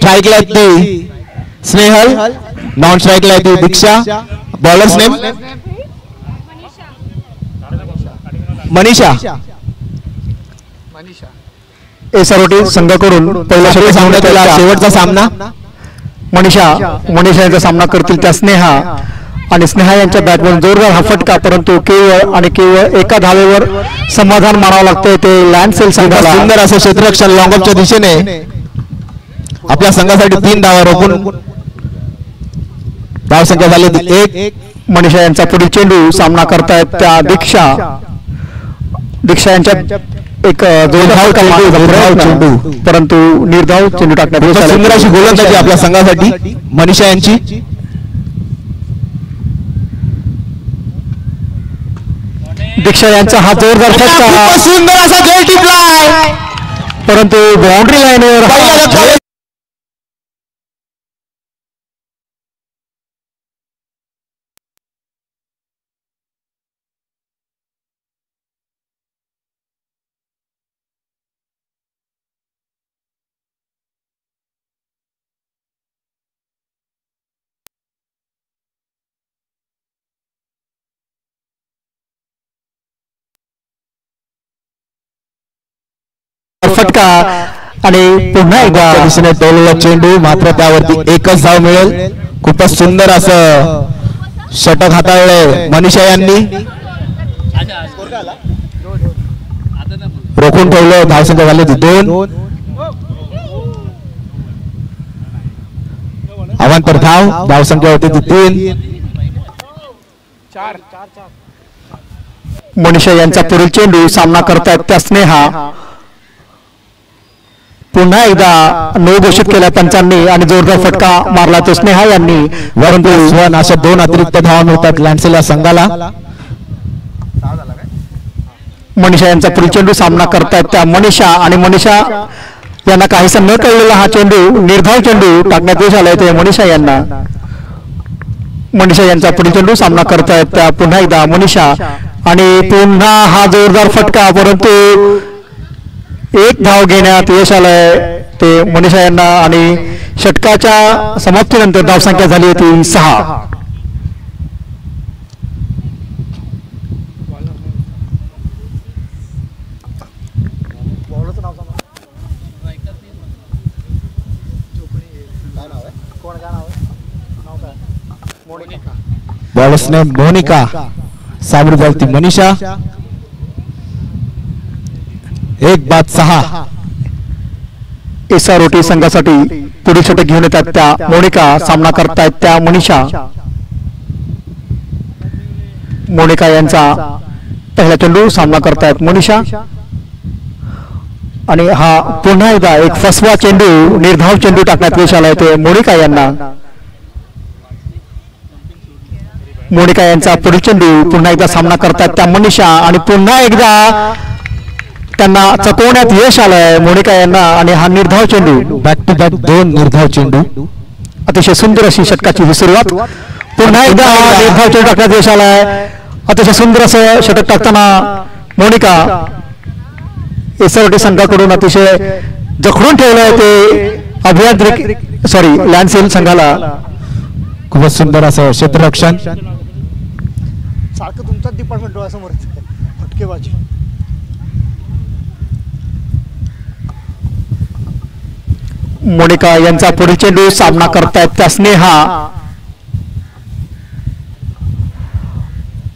स्ट्राइकला ती स्नेहल, नॉन स्ट्राइकला ती Diksha. Bowlers name Manisha. SROT संघाकडून पहिला शेवटचा सामना मनीषा यांचा सामना करतील त्या स्नेहा, आणि स्नेहा यांच्या बॅटमधून जोरदार हा फटका, परंतु केवळ एका धावेवर समाधान मानावं लागतंय ते लँडसेल संघाला. सुंदर असं क्षेत्ररक्षण लॉंगऑफच्या दिशेने आपल्या संघासाठी 3 धावा रोखून धावसंख्या झाली 1. मनीषा यांचा पुढील चेंडू सामना करतायत त्या दीक्षा यांच्या एक जोरदार चेंडू, परंतु निर्धाव चेंडू टाकण्यात सुंदर अशी गोलंदाजी आपल्या संघासाठी मनीषा यांची. दीक्षा यांचा हा जोरदार फटका, सुंदर असा झेल टिपलाय, परंतु बाउंड्री लाईनवर फटका, आणि पुन्हा एकदा दिशेने टोलला चेंडू, मात्र त्यावरती एकच धाव मिळेल. खूपच सुंदर असं षटक हाताळले मनीषा यांनी, रोखून ठेवलं. धावसंख्या झाली 2. अवांतर धावसंख्या होती 3. मनीषा यांचा पुढील चेंडू सामना करतायत त्या स्नेहा. पुन्हा एकदा नो घोषित केल्या पंचांनी आणि जोरदार फटका मारला तो स्नेहा यांनी, परंतु अशा 2 अतिरिक्त धावा मिळतात लँडसेल या संघाला. मनीषा यांचा पुढील चेंडू सामना करतायत त्या मनीषा, आणि मनीषा यांना काहीसा न कळलेला हा चेंडू निर्धाव चेंडू टाकण्यात यश आलाय ते मनीषा यांना. मनीषा यांचा पुढील चेंडू सामना करतायत त्या पुन्हा एकदा मनीषा, आणि पुन्हा हा जोरदार फटका, परंतु 1 धाव घेण्यात यश आलंय ते मनीषा यांना, आणि षटकाच्या समाप्तीनंतर धावसंख्या झाली होती 6. बॉलर्स नेम मोनिका, सामोरी जाईल मनीषा. 1-6. एसआरओटी संघासाठी पुढील षटक घेऊन येतात त्या मोनिका, सामना करतायत त्या मनीषा. मोनिका यांचा पहिला चेंडू सामना करतायत मनीषा, आणि हा पुन्हा एकदा एक फसवा चेंडू निर्धाव चेंडू टाकण्यात यश आलाय ते मोनिका यांना. मोनिका यांचा पुढील चेंडू पुन्हा एकदा सामना करतायत त्या मनीषा, आणि पुन्हा एकदा त्यांना चकवण्यात यश आलंय मोनिका यांना, आणि हा निर्धाव चेंडू, बॅक टू बॅक 2 निर्धाव चेंडू. अतिशय सुंदर अशी षटकाची ही सुरुवात. पुन्हा एकदा निर्धाव चेंडू टाकण्यात यश आलाय. अतिशय सुंदर असं षटक टाकताना मोनिका एसआरओटी संघाकडून अतिशय जखडून ठेवलंय ते लँडसेल संघाला. खूपच सुंदर असं क्षेत्ररक्षण. सारखं तुमचाच डिपार्टमेंट डोळ्यासमोर फटकेबाजी. मोनिका यांचा पुढील चेंडू सामना करतायत त्या स्नेहा,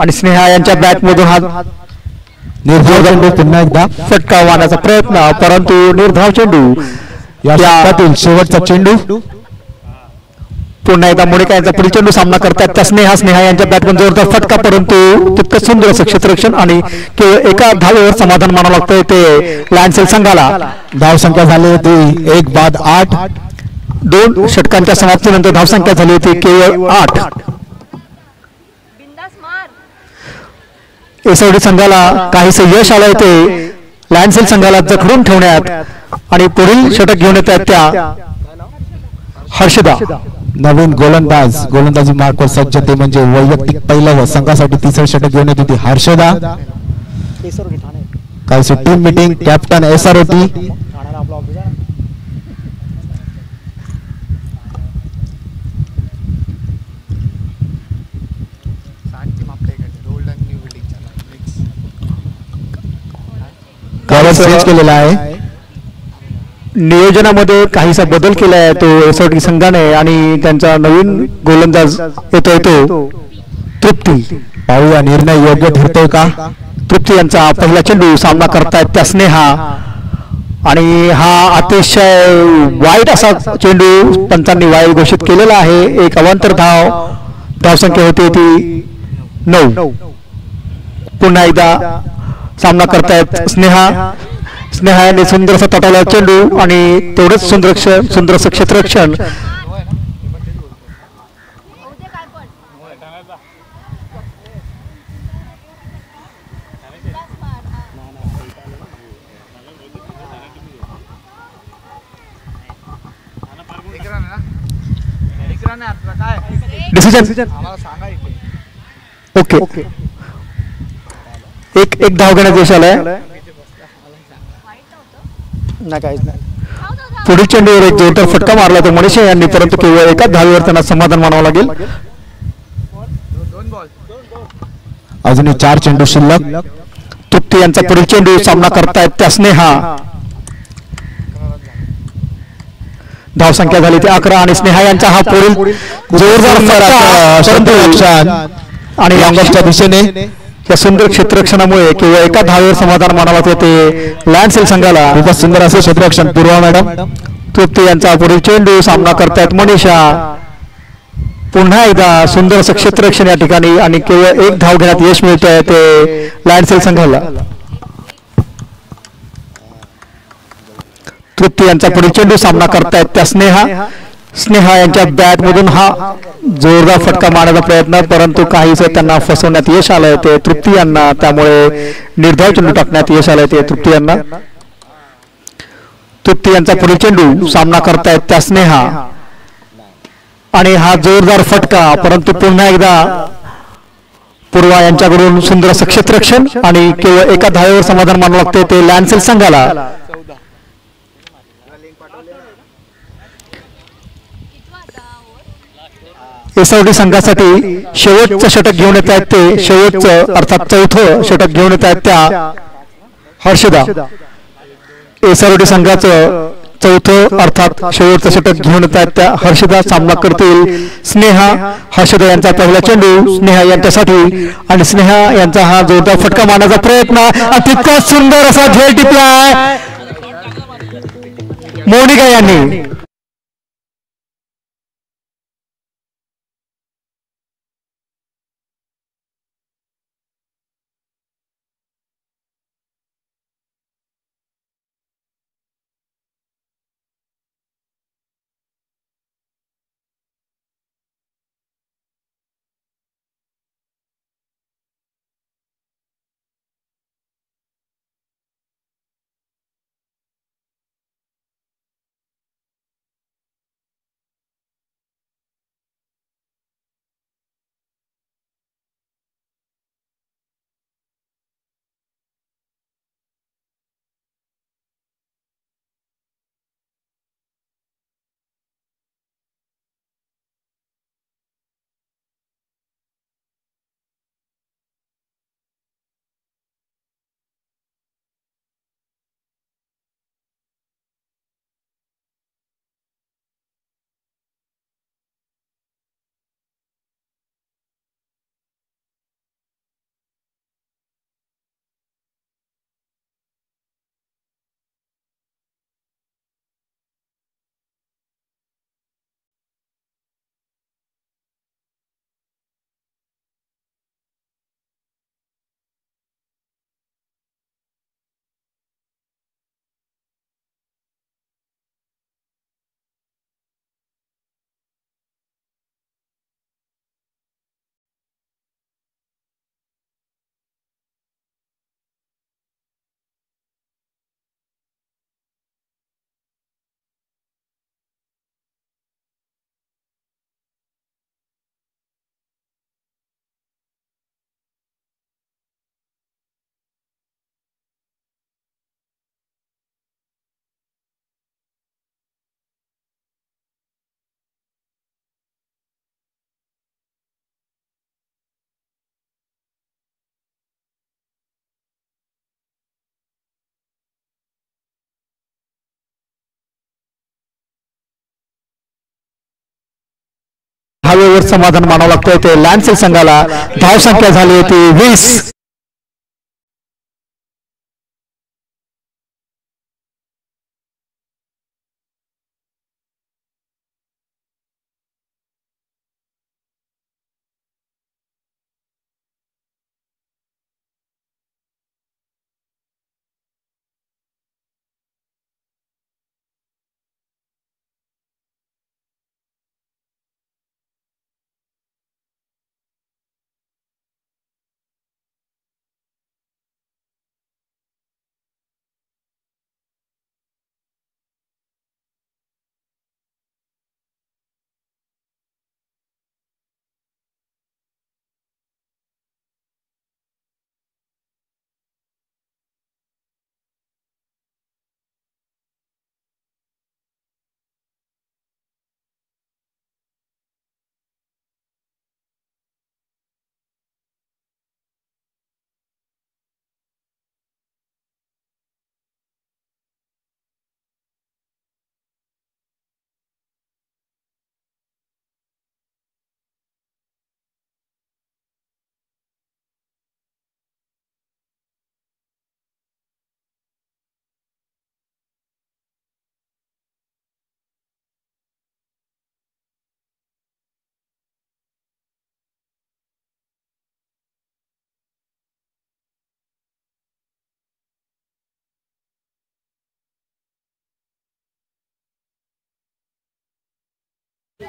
आणि स्नेहा यांच्या बॅटमधून हा निर्धाव चेंडू पुन्हा एकदा फटका वाहण्याचा प्रयत्न, परंतु निर्धाव चेंडू या षटकातील शेवटचा चेंडू. पुन्हा एकदा मोनिका यांचा पुढील चेंडू सामना करतात त्या स्नेहा यांच्या बॅटमधून जोरदार फटका, परंतु तितकं सुंदर असं क्षेत्ररक्षण, आणि केवळ एका धावेवर समाधान मानावं लागतंय ते लँडसेल संघाला. धावसंख्या झाली होती 1-8. 2 षटकांच्या समाप्तीनंतर धावसंख्या झाली होती केवळ 8. एसआरओटी संघाला काहीसे यश आलंय ते लँडसेल संघाला जखडून ठेवण्यात, आणि पुढील षटक घेऊन येत आहेत त्या हर्षदा. नवीन गोलंदाजी मार्कवर सज्ज, ते म्हणजे वैयक्तिक पहिलं संघासाठी 3रं षटक घेऊन येत होती हर्षदा. काहीशी टीम मीटिंग, कॅप्टन एसआरओटी. यावर चेंज केलेला आहे. नियोजनामध्ये काहीसा बदल केला आहे तो एसओटी संघाने आणि त्यांचा नवीन गोलंदाज येतोय तो तृप्ती. पाहूया निर्णय योग्य ठरतोय का. तृप्ती यांचा पहिला चेंडू सामना करतायत त्या स्नेहा आणि हा अतिशय वाईट असा चेंडू पंचांनी वाईट घोषित केलेला आहे. एक अवांतर धावसंख्या होती ती 9. पुन्हा एकदा सामना करतायत स्नेहा. स्नेहा यांनी सुंदर असा तटाला चेंडू आणि तेवढंच सुंदर असं क्षेत्ररक्षण. Decision okay. एक धाव घेण्यात यश आलंय. नाही काहीच नाही. पुढील चेंडूवर एक जोरदार फटका मारला तो मनीषा यांनी, परंतु केवळ एकाच धावेवर त्यांना समाधान मानावं लागेल. अजूनही 4 चेंडू शिल्लक. तृप्ती यांचा पुढील चेंडू सामना करतायत त्या स्नेहा. धावसंख्या झाली ती 11 आणि स्नेहा यांचा हा पुढील जोरदार फटका आणि लॉंगॉफच्या दिशेने या सुंदर क्षेत्ररक्षणामुळे केवळ एका धावेवर समाधान मानावत होते लॅन्डसेल संघाला. खूपच सुंदर असे क्षेत्ररक्षण पूर्वा मॅडम. तृप्ती यांचा पुढील चेंडू सामना करतायत मनीषा. पुन्हा एकदा सुंदर असं क्षेत्ररक्षण या ठिकाणी आणि केवळ एक धाव घेण्यात यश मिळतंय ते लॅन्डसेल संघाला. तृप्ती यांचा पुढील चेंडू सामना करतायत त्या स्नेहा. स्नेहा यांच्या बॅट मधून हा जोरदार फटका मारण्याचा प्रयत्न, परंतु काहीच त्यांना फसवण्यात यश आलंय ते तृप्ती यांना. त्यामुळे निर्धाव चेंडू टाकण्यात यश आलंय ते तृप्ती यांना. तृप्ती यांचा पुढील चेंडू सामना करतायत त्या स्नेहा आणि हा जोरदार फटका, परंतु पुन्हा एकदा पूर्वा यांच्याकडून सुंदर असं क्षेत्ररक्षण आणि केवळ एका धावेवर समाधान मानावं लागते ते लॅन्डसेल संघाला. एसओटी संघासाठी शेवटचं षटक घेऊन येत आहेत ते शेवटचं अर्थात चौथं षटक घेऊन येत आहेत त्या हर्षदा. एसओटी संघाचं चौथं अर्थात शेवटचं षटक घेऊन येत आहेत त्या हर्षदा. सामना करतील स्नेहा. हर्षदा यांचा पहिला चेंडू स्नेहा यांच्यासाठी आणि स्नेहा यांचा हा जोरदार फटका मारण्याचा प्रयत्न. तितका सुंदर असा झेल टिपलाय मोनिका यांनी. धावेवर समाधान मानावं लागतंय ते लॅन्सेल संघाला. धाव संख्या झाली होती 20.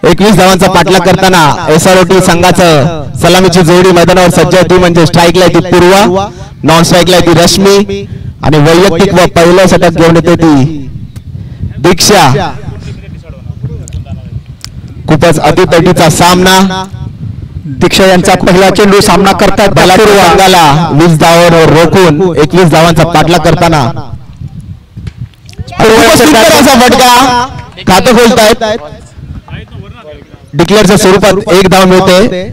एकवीस धावांचा पाठलाग करताना SROT संघाचं सलामीची जोडी मैदानावर सज्ज होती. म्हणजे स्ट्राईकला ती पूर्वा, नॉन स्ट्राईकला ती रश्मी आणि वैयक्तिक व पहिल्या षटक घेऊन येते ती दीक्षा. खूपच अतितटीचा सामना. दीक्षा यांचा पहिला चेंडू सामना करतात बलापूर संघाला 20 धावांवर रोखून 21 धावांचा पाठलाग करताना असा फटका खातं खोलतायत. डिक्लेअरच्या स्वरूपात 1 धाव मिळते.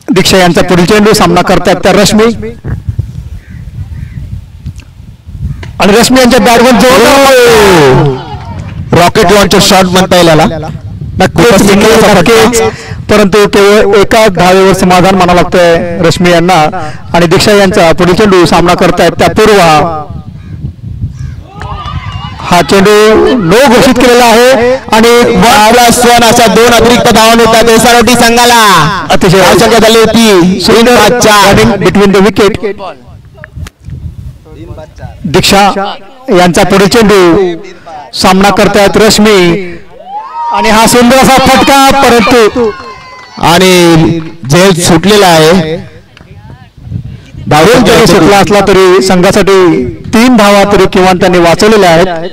दीक्षा यांचा पुढील चेंडू सामना करतात त्या रश्मी आणि रश्मी यांच्या बॅटवर जोर रॉकेट लॉन्चर शॉट म्हणता येईल याला. परंतु केवळ एका धावेवर समाधान मानावं लागतंय रश्मी यांना. आणि दीक्षा यांचा पुढील चेंडू सामना करतायत त्या पूर्वा. हा चेंडू नो घोषित केलेला आहे आणि अशा 2 अतिरिक्त धावा मिळतात SROT संघाला. अतिशय आवश्यकता झाली होती बिटवीन द विकेट. दीक्षा यांचा पुढील चेंडू सामना करतायत रश्मी आणि हा सुंदर असा फटका. परंतु आणि झेल सुटलेला आहे. धावून जरी सुटला असला तरी संघासाठी 3 धावा तरी किमान त्यांनी वाचवलेल्या आहेत.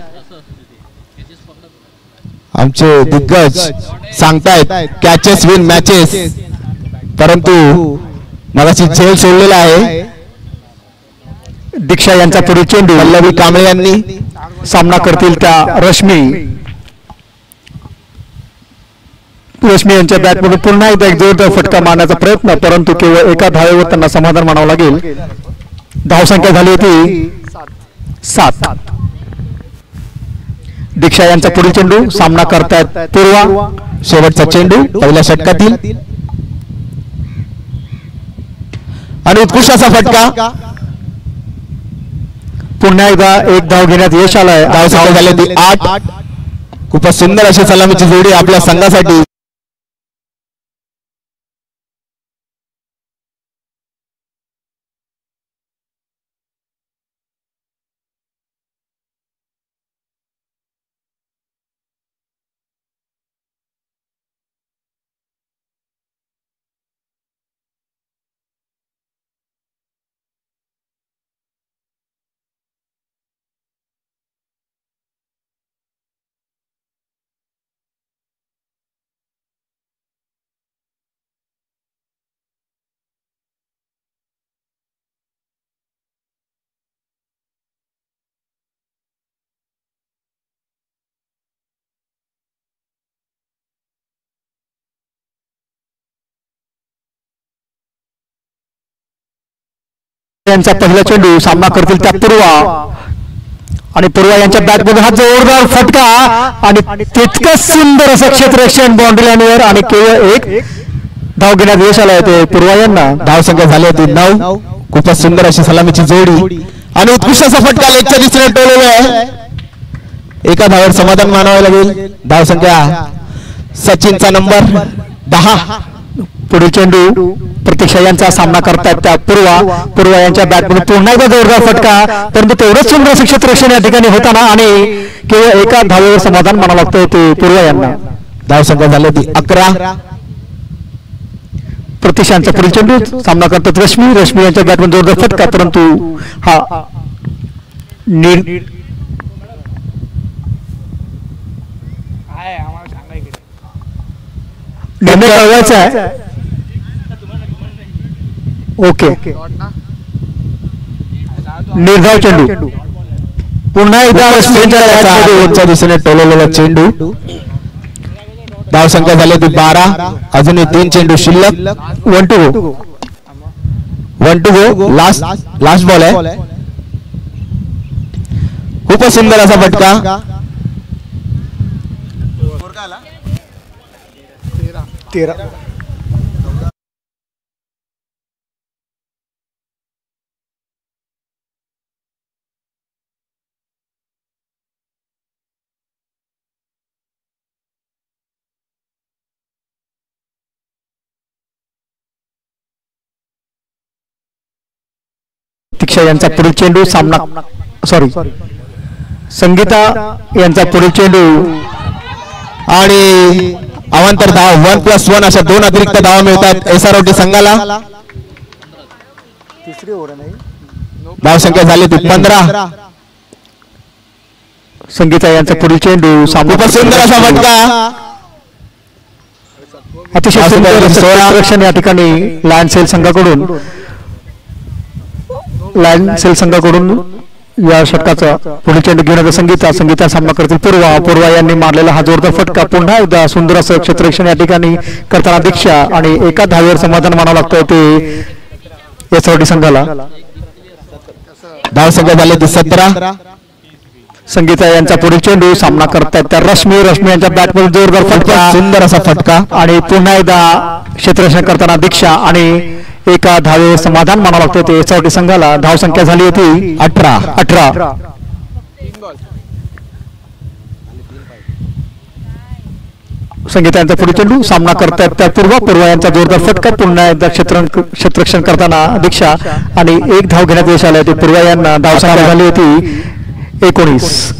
आमचे दिग्गज सांगतायत कॅचेस विन मॅचेस, परंतु मगाशी झेल सोडलेला आहे. दीक्षा यांचा पुढील चेंडू पल्लवी कांबळे यांनी सामना करतील त्या रश्मी. रश्मी यांच्या बॅटमधून पुन्हा एकदा एक जोरदार फटका मारण्याचा प्रयत्न, परंतु केवळ एका धावेवर त्यांना समाधान मानावं लागेल. धावसंख्या झाली होती 7. दीक्षा यांचा पुढील चेंडू सामना करतायत पूर्वा. शेवटचा चेंडू पहिल्या षटकातील आणि उत्कृष्ट असा फटका. पुन्हा एकदा 1 धाव घेण्यात यश आलंय. धावसंख्या झाली होती 8. खूपच सुंदर अशी सलामीची जोडी आपल्या संघासाठी. यांचा पहिला चेंडू सामना करतील त्या पूर्वा आणि पूर्वा यांच्या बॅटमध्ये हा जोरदार फटका आणि तितकंच सुंदर असं क्षेत्ररक्षण बाउंड्री लाईनवर आणि केवळ एक धाव घेण्यात यश आलं ते पूर्वा यांना. धाव संख्या झाली होती 9. खूपच सुंदर अशी सलामीची जोडी आणि उत्कृष्ट असा फटका लेगच्या दिशेने टोलवला आहे. एका धावावर समाधान मानावे लागेल. धाव संख्या सचिनचा नंबर 10. पुढील चेंडू प्रतीक्षा यांचा सामना करतात त्या पूर्वा यांच्या बॅटमध्ये पुन्हा एकदा जोरदार फटका परंतु तेवढंच सुंदर असं क्षेत्ररक्षण या ठिकाणी होताना आणि केवळ एका धावेवर समाधान मानावं लागतं ते पूर्वा यांना. धाव संख्या झाली होती 11. प्रतीक्षांचा पुढील चेंडू सामना करतात रश्मी यांच्या बॅटमध्ये जोरदार फटका परंतु हा निर्णय कळवायचा आहे. ओके निर्धाव चेंडू पुन्हा एकदा रश्मीच्या दिशेने टोलवलेला चेंडू. धाव संख्या झाली होती 12. अजूनही 3 चेंडू शिल्लक. 1 to go. लास्ट बॉल आहे. खूपच सुंदर असा फटका. 13. प्रतीक्षा यांचा पुढील चेंडू सामना संगीता यांचा पुढील चेंडू आणि अवांतर धाव 1+1 अशा 2 अतिरिक्त धावा मिळतात एसआरओटी संघाला. तिसरी ओव्हर नाही. धाव संख्या झाली होती 15. संगीता यांचा पुढील चेंडू खूपच सुंदर असा फटका. अतिशय सुंदर या ठिकाणी लायन सेल संघाकडून या षटकाचा पुढील चेंडू घेऊन संगीता सामना करतील पूर्वा यांनी मारलेला हा जोरदार फटका पुन्हा एकदा सुंदर असं क्षेत्ररक्षण या ठिकाणी करताना दीक्षा आणि एका धावेवर समाधान मानावं लागतं ते एसआरटी संघाला. धाव संख्या झाली होती 17. संगीता यांचा पुढील चेंडू सामना करतात त्या रश्मी यांच्या बॅटमध्ये जोरदार फटका सुंदर असा फटका आणि पुन्हा एकदा क्षेत्ररक्षण करताना दीक्षा आणि एका धावेवर समाधान मानावं लागतं ते एसआरटी संघाला. धाव संख्या झाली होती 18. संगीता यांचा पुढील चेंडू सामना करतात त्या पूर्वा यांचा जोरदार फटका पुन्हा एकदा क्षेत्ररक्षण करताना दीक्षा आणि एक धाव घेण्यात यश आलं ते पूर्वा यांना. धाव संख्या झाली होती 19.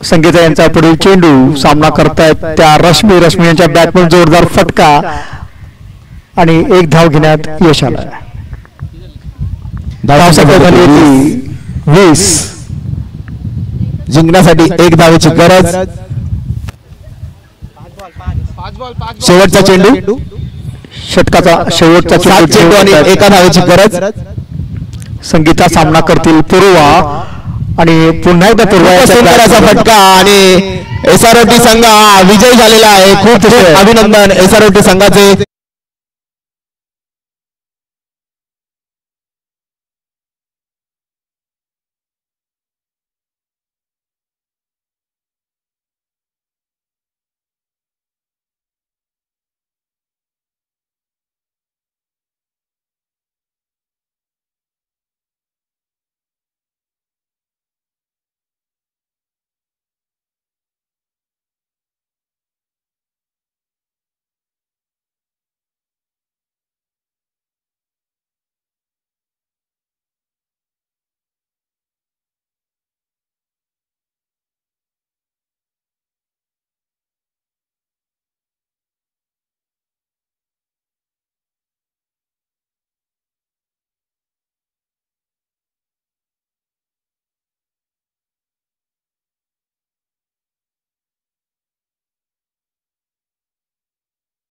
संगीता यांचा पुढील चेंडू सामना करतायत त्या रश्मी यांच्या बॅटमध्ये जोरदार फटका आणि एक धाव घेण्यात यश आलं. धाव संख्या झाली होती 20. जिंकण्यासाठी 1 धावेची गरज. शेवटचा चेंडू षटकाचा शेवटचा चेंडू आणि 1 धावेची गरज. संगीता सामना करतील पूर्वा आणि पुन्हा एकदा पूर्वा फटका आणि एसआरओटी संघ विजयी झालेला आहे. खूप अभिनंदन एसआरओटी संघाचे.